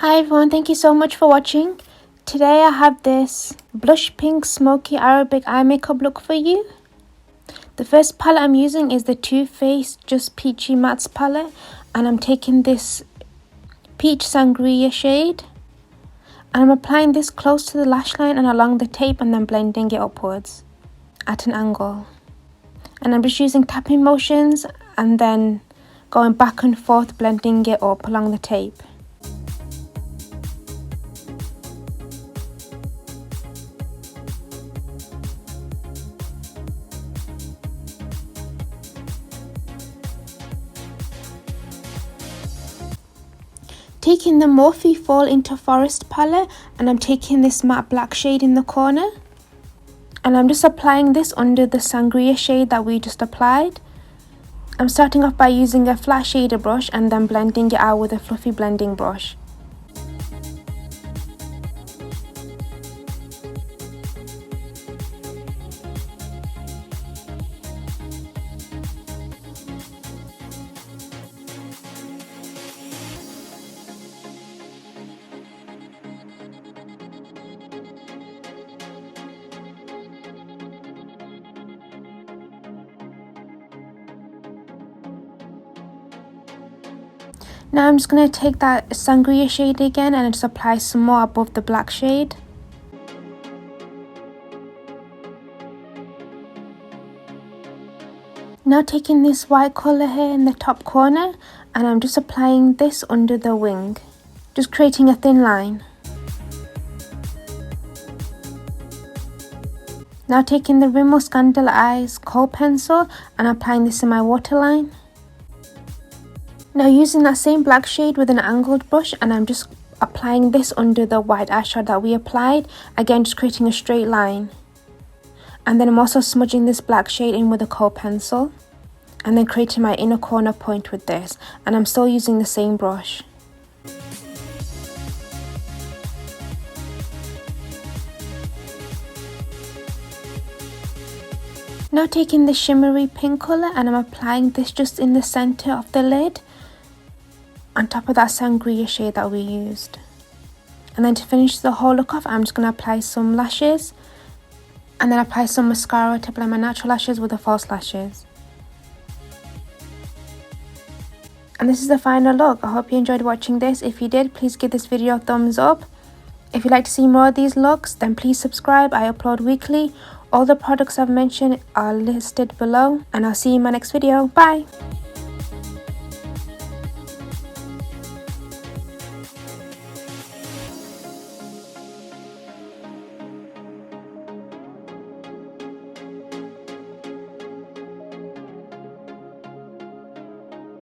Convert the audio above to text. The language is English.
Hi everyone, thank you so much for watching. Today I have this blush pink smoky Arabic eye makeup look for you. The first palette I'm using is the Too Faced Just Peachy Mattes palette, and I'm taking this peach sangria shade and I'm applying this close to the lash line and along the tape and then blending it upwards at an angle. And I'm just using tapping motions and then going back and forth blending it up along the tape. Taking the Morphe Fall into Forest palette, and I'm taking this matte black shade in the corner and I'm just applying this under the sangria shade that we just applied. I'm starting off by using a flat shader brush and then blending it out with a fluffy blending brush. Now I'm just going to take that sangria shade again and just apply some more above the black shade. Now taking this white colour here in the top corner and I'm just applying this under the wing, just creating a thin line. Now taking the Rimmel Scandal Eyes Kohl pencil and applying this in my waterline. Now using that same black shade with an angled brush and I'm just applying this under the white eyeshadow that we applied, again just creating a straight line. And then I'm also smudging this black shade in with a Kohl pencil and then creating my inner corner point with this, and I'm still using the same brush. Now taking the shimmery pink colour and I'm applying this just in the centre of the lid, on top of that sangria shade that we used. And then to finish the whole look off, I'm just going to apply some lashes and then apply some mascara to blend my natural lashes with the false lashes. And this is the final look. I hope you enjoyed watching this. If you did, please give this video a thumbs up. If you'd like to see more of these looks, then please subscribe. I upload weekly. All the products I've mentioned are listed below, and I'll see you in my next video. Bye!